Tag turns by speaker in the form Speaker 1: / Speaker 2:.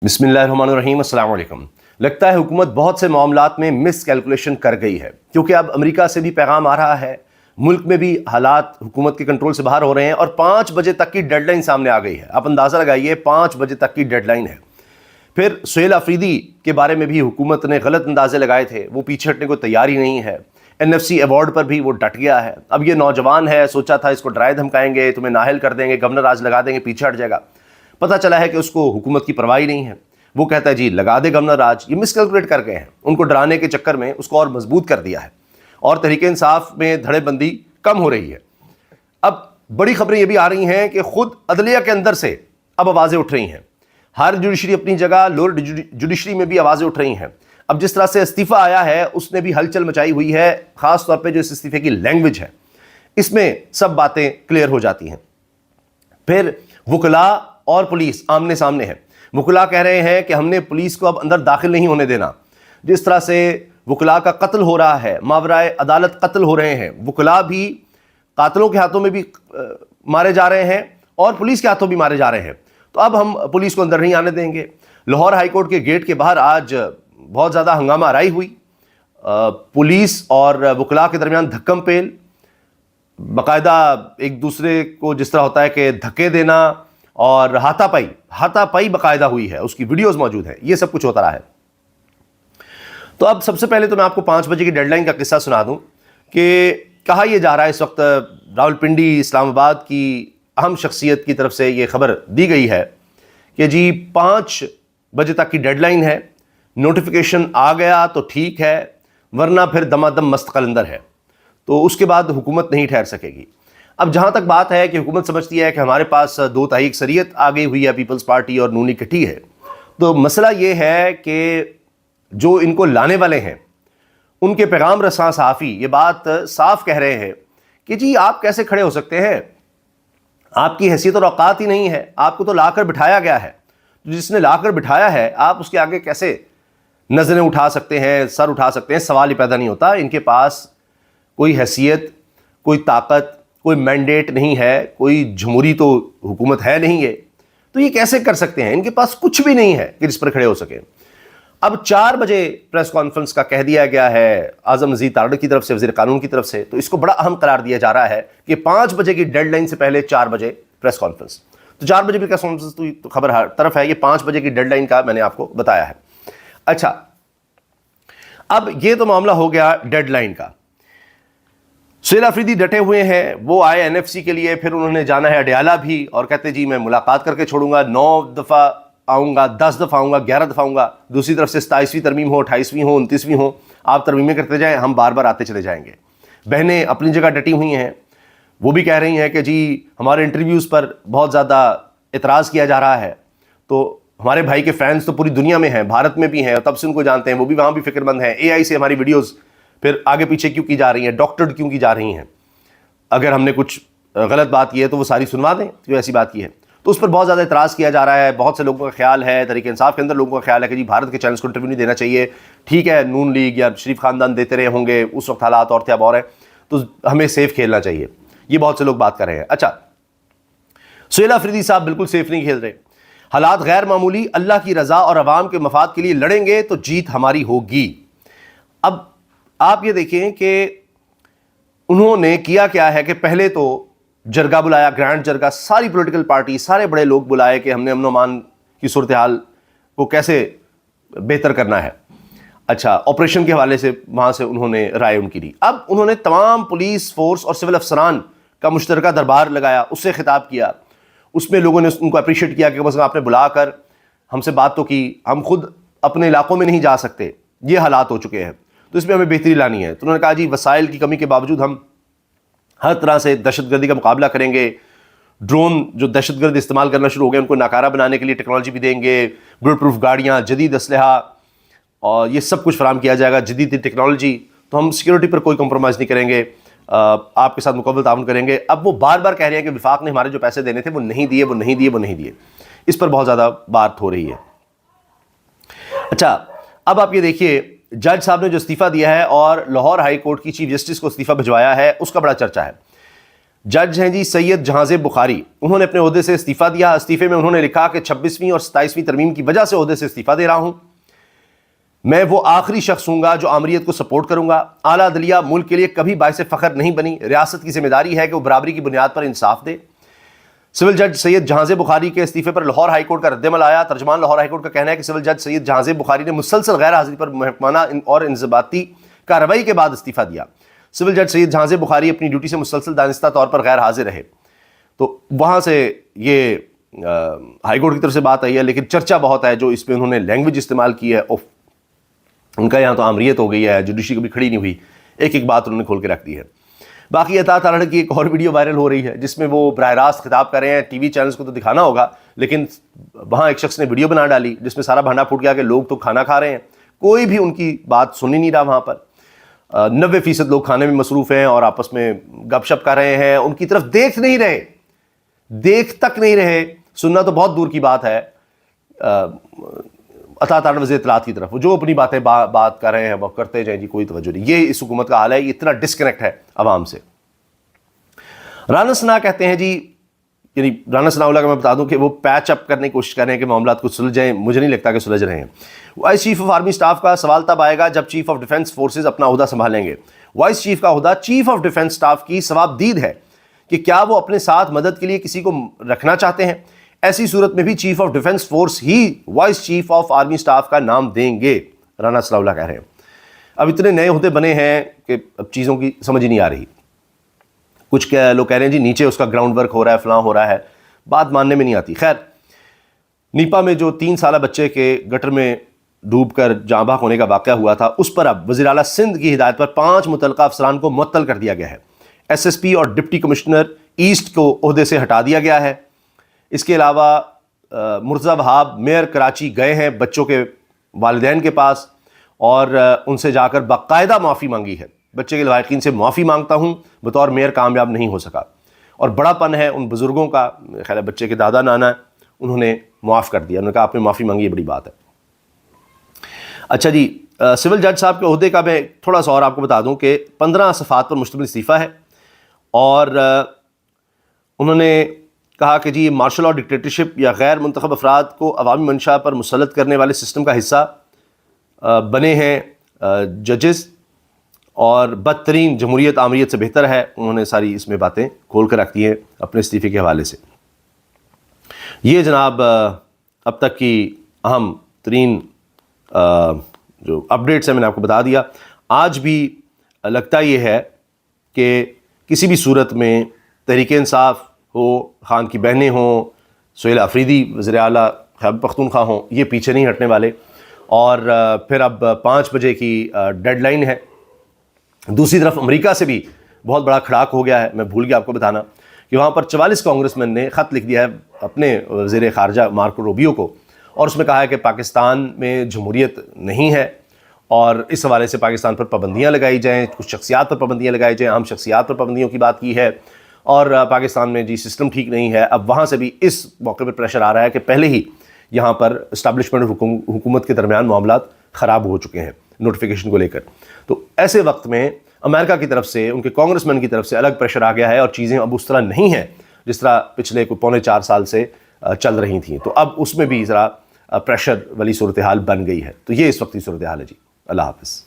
Speaker 1: بسم اللہ الرحمن الرحیم، السلام علیکم۔ لگتا ہے حکومت بہت سے معاملات میں مس کیلکولیشن کر گئی ہے، کیونکہ اب امریکہ سے بھی پیغام آ رہا ہے، ملک میں بھی حالات حکومت کے کنٹرول سے باہر ہو رہے ہیں اور 5 بجے تک کی ڈیڈ لائن سامنے آ گئی ہے۔ آپ اندازہ لگائیے 5 بجے تک کی ڈیڈ لائن ہے۔ پھر سہیل آفریدی کے بارے میں بھی حکومت نے غلط اندازے لگائے تھے، وہ پیچھے ہٹنے کو تیار ہی نہیں ہے۔ NFC ایوارڈ پر بھی وہ ڈٹ گیا ہے۔ اب یہ نوجوان ہے، سوچا تھا اس کو ڈرائے دھمکائیں گے، تمہیں نااہل کر دیں گے، گورنر آج لگا دیں گے، پیچھے ہٹ جائے گا۔ پتہ چلا ہے کہ اس کو حکومت کی پرواہ ہی نہیں ہے۔ وہ کہتا ہے جی لگا دے گورنر آج۔ یہ مس کیلکولیٹ کر گئے ہیں، ان کو ڈرانے کے چکر میں اس کو اور مضبوط کر دیا ہے، اور تحریک انصاف میں دھڑے بندی کم ہو رہی ہے۔ اب بڑی خبریں یہ بھی آ رہی ہیں کہ خود عدلیہ کے اندر سے اب آوازیں اٹھ رہی ہیں۔ ہر جوڈیشری اپنی جگہ، لوور جوڈیشری میں بھی آوازیں اٹھ رہی ہیں۔ اب جس طرح سے استعفیٰ آیا ہے اس نے بھی ہلچل مچائی ہوئی ہے، خاص طور پہ جو اس استعفے کی لینگویج ہے، اس میں سب باتیں کلیئر ہو جاتی ہیں۔ پھر وکلاء اور پولیس آمنے سامنے ہیں۔ وکلاء کہہ رہے ہیں کہ ہم نے پولیس کو اب اندر داخل نہیں ہونے دینا۔ جس طرح سے وکلاء کا قتل ہو رہا ہے، ماورائے عدالت قتل ہو رہے ہیں، وکلاء بھی قاتلوں کے ہاتھوں میں بھی مارے جا رہے ہیں اور پولیس کے ہاتھوں بھی مارے جا رہے ہیں، تو اب ہم پولیس کو اندر نہیں آنے دیں گے۔ لاہور ہائی کورٹ کے گیٹ کے باہر آج بہت زیادہ ہنگامہ آرائی ہوئی، پولیس اور وکلاء کے درمیان دھکم پیل، باقاعدہ ایک دوسرے کو جس طرح ہوتا ہے کہ دھکے دینا اور ہاتھا پائی باقاعدہ ہوئی ہے، اس کی ویڈیوز موجود ہیں، یہ سب کچھ ہوتا رہا ہے۔ تو اب سب سے پہلے تو میں آپ کو 5 بجے کی ڈیڈ لائن کا قصہ سنا دوں کہ کہا یہ جا رہا ہے اس وقت راولپنڈی اسلام آباد کی اہم شخصیت کی طرف سے یہ خبر دی گئی ہے کہ جی 5 بجے تک کی ڈیڈ لائن ہے، نوٹیفیکیشن آ گیا تو ٹھیک ہے، ورنہ پھر دمادم مست قلندر ہے، تو اس کے بعد حکومت نہیں ٹھہر سکے گی۔ اب جہاں تک بات ہے کہ حکومت سمجھتی ہے کہ ہمارے پاس 2 تحریک اکثریت آ گئی ہوئی ہے، پیپلز پارٹی اور نون اکٹھی ہے، تو مسئلہ یہ ہے کہ جو ان کو لانے والے ہیں ان کے پیغام رساں صحافی یہ بات صاف کہہ رہے ہیں کہ جی آپ کیسے کھڑے ہو سکتے ہیں، آپ کی حیثیت اور اوقات ہی نہیں ہے، آپ کو تو لا کر بٹھایا گیا ہے، جس نے لا کر بٹھایا ہے آپ اس کے آگے کیسے نظریں اٹھا سکتے ہیں، سر اٹھا سکتے ہیں؟ سوال ہی پیدا نہیں ہوتا۔ ان کے پاس کوئی حیثیت، کوئی طاقت، کوئی مینڈیٹ نہیں ہے، کوئی جمہوری تو حکومت ہے نہیں ہے، تو یہ کیسے کر سکتے ہیں؟ ان کے پاس کچھ بھی نہیں ہے کہ اس پر کھڑے ہو سکیں۔ اب 4 بجے پریس کانفرنس کا کہہ دیا گیا ہے اعظم نذیر تارڑ کی طرف سے، وزیر قانون کی طرف سے، تو اس کو بڑا اہم قرار دیا جا رہا ہے کہ 5 بجے کی ڈیڈ لائن سے پہلے 4 بجے پریس کانفرنس۔ تو 4 بجے پریس کانفرنس تو خبر ہر طرف ہے، یہ 5 بجے کی ڈیڈ لائن کا میں نے آپ کو بتایا ہے۔ اچھا، اب یہ تو معاملہ ہو گیا ڈیڈ لائن کا۔ سہیل آفریدی ڈٹے ہوئے ہیں، وہ آئے NFC کے لیے، پھر انہوں نے جانا ہے اڈیالہ بھی، اور کہتے جی میں ملاقات کر کے چھوڑوں گا، 9 دفعہ آؤں گا، 10 دفعہ آؤں گا، 11 دفعہ آؤں گا۔ دوسری طرف سے 27ویں ترمیم ہو، 28ویں ہو، 29ویں ہو، آپ ترمیمیں کرتے جائیں، ہم بار بار آتے چلے جائیں گے۔ بہنیں اپنی جگہ ڈٹی ہوئی ہیں، وہ بھی کہہ رہی ہیں کہ جی ہمارے انٹرویوز پر بہت زیادہ اعتراض کیا جا رہا ہے، تو ہمارے بھائی کے فینس تو پوری دنیا میں ہیں، بھارت میں بھی ہیں، تب سے ان کو جانتے ہیں، وہ بھی وہاں بھی فکر مند ہیں۔ AI سے ہماری ویڈیوز پھر آگے پیچھے کیوں کی جا رہی ہیں، ڈاکٹرڈ کیوں کی جا رہی ہیں؟ اگر ہم نے کچھ غلط بات کی ہے تو وہ ساری سنوا دیں جو ایسی بات کی ہے۔ تو اس پر بہت زیادہ اعتراض کیا جا رہا ہے۔ بہت سے لوگوں کا خیال ہے، تحریک انصاف کے اندر لوگوں کا خیال ہے کہ جی بھارت کے چینلز کو انٹرویو نہیں دینا چاہیے، ٹھیک ہے نون لیگ یا شریف خاندان دیتے رہے ہوں گے، اس وقت حالات اور تھے اب اور ہیں، تو ہمیں سیف کھیلنا چاہیے، یہ بہت سے لوگ بات کر رہے ہیں۔ اچھا، سہیل آفریدی صاحب بالکل سیف نہیں کھیل رہے، حالات غیر معمولی، اللہ کی رضا اور عوام کے مفاد کے لیے لڑیں گے تو جیت ہماری ہوگی۔ اب آپ یہ دیکھیں کہ انہوں نے کیا کیا ہے کہ پہلے تو جرگہ بلایا، گرینڈ جرگہ، ساری پولیٹیکل پارٹی، سارے بڑے لوگ بلائے کہ ہم نے امن و امان کی صورتحال کو کیسے بہتر کرنا ہے۔ اچھا، آپریشن کے حوالے سے وہاں سے انہوں نے رائے ان کی دی۔ اب انہوں نے تمام پولیس فورس اور سول افسران کا مشترکہ دربار لگایا، اس سے خطاب کیا، اس میں لوگوں نے ان کو اپریشیٹ کیا کہ بس آپ نے بلا کر ہم سے بات تو کی، ہم خود اپنے علاقوں میں نہیں جا سکتے، یہ حالات ہو چکے ہیں، تو اس میں ہمیں بہتری لانی ہے۔ تو انہوں نے کہا جی وسائل کی کمی کے باوجود ہم ہر طرح سے دہشت گردی کا مقابلہ کریں گے، ڈرون جو دہشت گرد استعمال کرنا شروع ہو گئے ان کو ناکارہ بنانے کے لیے ٹیکنالوجی بھی دیں گے، بلٹ پروف گاڑیاں، جدید اسلحہ، اور یہ سب کچھ فراہم کیا جائے گا، جدید ٹیکنالوجی، تو ہم سیکورٹی پر کوئی کمپرومائز نہیں کریں گے، آپ کے ساتھ مکمل تعاون کریں گے۔ اب وہ بار بار کہہ رہے ہیں کہ وفاق نے ہمارے جو پیسے دینے تھے وہ نہیں دیے، اس پر بہت زیادہ بات ہو رہی ہے۔ اچھا، اب آپ یہ دیکھیے جج صاحب نے جو استعفیٰ دیا ہے اور لاہور ہائی کورٹ کی چیف جسٹس کو استعفیٰ بھجوایا ہے، اس کا بڑا چرچا ہے۔ جج ہیں جی سید جہاں بخاری، انہوں نے اپنے عہدے سے استعفیٰ دیا۔ استعفے میں انہوں نے لکھا کہ 26ویں اور 27ویں ترمیم کی وجہ سے عہدے سے استعفیٰ دے رہا ہوں۔ میں وہ آخری شخص ہوں گا جو آمریت کو سپورٹ کروں گا۔ اعلیٰ عدلیہ ملک کے لیے کبھی باعث فخر نہیں بنی، ریاست کی ذمہ داری ہے کہ وہ برابری کی بنیاد پر انصاف دے۔ سول جج سید جہاں بخاری کے استعفے پر لاہور ہائی کورٹ کا رد عمل آیا۔ ترجمان لاہور ہائی کورٹ کا کہنا ہے کہ سول جج سید جہاں بخاری نے مسلسل غیر حاضری پر محکمانہ اور انضباطی کارروائی کے بعد استعفیٰ دیا۔ سول جج سید جہاں بخاری اپنی ڈیوٹی سے مسلسل دانستہ طور پر غیر حاضر رہے۔ تو وہاں سے یہ ہائی کورٹ کی طرف سے بات آئی ہے، لیکن چرچا بہت ہے جو اس میں انہوں نے لینگویج استعمال کی ہے، ان کا یہاں تو آمریت ہو گئی ہے، جوڈیشری کبھی کھڑی نہیں ہوئی، ایک ایک بات انہوں نے کھول کے رکھ دی ہے۔ باقی عطا تارڑ کی ایک اور ویڈیو وائرل ہو رہی ہے جس میں وہ براہ راست خطاب کر رہے ہیں۔ ٹی وی چینلز کو تو دکھانا ہوگا، لیکن وہاں ایک شخص نے ویڈیو بنا ڈالی جس میں سارا بھانڈا پھوٹ گیا کہ لوگ تو کھانا کھا رہے ہیں، کوئی بھی ان کی بات سن ہی نہیں رہا وہاں پر۔ 90% لوگ کھانے میں مصروف ہیں اور آپس میں گپ شپ کر رہے ہیں، ان کی طرف دیکھ نہیں رہے، دیکھ تک نہیں رہے، سننا تو بہت دور کی بات ہے۔ عطا تارڑ وزیر اطلاعات کی طرف وہ جو اپنی باتیں بات کر رہے ہیں وہ کرتے جائیں جی، کوئی توجہ نہیں۔ یہ اس حکومت کا حال ہے، یہ اتنا ڈسکنیکٹ ہے عوام سے۔ رانا ثنا کہتے ہیں جی، یعنی رانا ثناء اللہ کا میں بتا دوں کہ وہ پیچ اپ کرنے کی کوشش کر رہے ہیں کہ معاملات کو سلجھیں، مجھے نہیں لگتا کہ سلجھ رہے ہیں۔ Vice chief of army staff کا سوال تب آئے گا جب چیف آف ڈیفنس فورسز اپنا عہدہ سنبھالیں گے۔ وائس چیف کا عہدہ چیف آف ڈیفنس سٹاف کی ثوابدید ہے کہ کیا وہ اپنے ساتھ مدد کے لیے کسی کو رکھنا چاہتے ہیں۔ ایسی صورت میں بھی chief of defence force he vice chief of army staff کا نام دیں گے، رانا ثناء اللہ کہہ رہے ہیں۔ اب اتنے نئے عہدے بنے ہیں کہ اب چیزوں کی سمجھ ہی نہیں آ رہی۔ کچھ لوگ کہہ رہے ہیں جی نیچے اس کا گراؤنڈ ورک ہو رہا ہے، فلاں ہو رہا ہے، بات ماننے میں نہیں آتی۔ خیر، نیپا میں جو 3 سالہ بچے کے گٹر میں ڈوب کر جاں بحق ہونے کا واقعہ ہوا تھا، اس پر اب وزیر اعلیٰ سندھ کی ہدایت پر 5 متعلقہ افسران کو معطل کر دیا گیا ہے۔ ایس ایس پی اور ڈپٹی کمشنر ایسٹ کو عہدے سے ہٹا دیا گیا ہے۔ اس کے علاوہ مرتضیٰ وہاب میئر کراچی گئے ہیں بچوں کے والدین کے پاس اور ان سے جا کر باقاعدہ معافی مانگی ہے۔ بچے کے لواحقین سے معافی مانگتا ہوں، بطور میئر کامیاب نہیں ہو سکا۔ اور بڑا پن ہے ان بزرگوں کا، خیر بچے کے دادا نانا انہوں نے معاف کر دیا، انہوں نے کہا آپ نے معافی مانگی، یہ بڑی بات ہے۔ اچھا جی، سول جج صاحب کے عہدے کا میں تھوڑا سا اور آپ کو بتا دوں کہ 15 صفحات پر مشتمل استعفیٰ ہے، اور انہوں نے کہا کہ جی مارشل لاء ڈکٹیٹرشپ یا غیر منتخب افراد کو عوامی منشا پر مسلط کرنے والے سسٹم کا حصہ بنے ہیں ججز، اور بدترین جمہوریت آمریت سے بہتر ہے۔ انہوں نے ساری اس میں باتیں کھول کر رکھ دی ہیں اپنے استعفے کے حوالے سے۔ یہ جناب اب تک کی اہم ترین جو اپڈیٹس ہیں میں نے آپ کو بتا دیا۔ آج بھی لگتا یہ ہے کہ کسی بھی صورت میں تحریک انصاف ہو، خان کی بہنیں ہوں، سہیل آفریدی وزیر اعلیٰ خیبر پختونخوا ہوں، یہ پیچھے نہیں ہٹنے والے۔ اور پھر اب 5 بجے کی ڈیڈ لائن ہے۔ دوسری طرف امریکہ سے بھی بہت بڑا کھڑاک ہو گیا ہے، میں بھول گیا آپ کو بتانا کہ وہاں پر 44 کانگریس مین نے خط لکھ دیا ہے اپنے وزیر خارجہ مارکو روبیو کو، اور اس میں کہا ہے کہ پاکستان میں جمہوریت نہیں ہے اور اس حوالے سے پاکستان پر پابندیاں لگائی جائیں، کچھ شخصیات پر پابندیاں لگائی جائیں، اہم شخصیات پر پابندیوں کی بات کی ہے، اور پاکستان میں جی سسٹم ٹھیک نہیں ہے۔ اب وہاں سے بھی اس موقع پر پریشر آ رہا ہے کہ پہلے ہی یہاں پر اسٹیبلشمنٹ حکومت کے درمیان معاملات خراب ہو چکے ہیں نوٹیفیکیشن کو لے کر۔ تو ایسے وقت میں امریکہ کی طرف سے، ان کے کانگریس مین کی طرف سے الگ پریشر آ گیا ہے، اور چیزیں اب اس طرح نہیں ہیں جس طرح پچھلے پونے 4 سال سے چل رہی تھیں۔ تو اب اس میں بھی ذرا پریشر والی صورتحال بن گئی ہے۔ تو یہ اس وقت کی صورتحال ہے جی۔ اللہ حافظ۔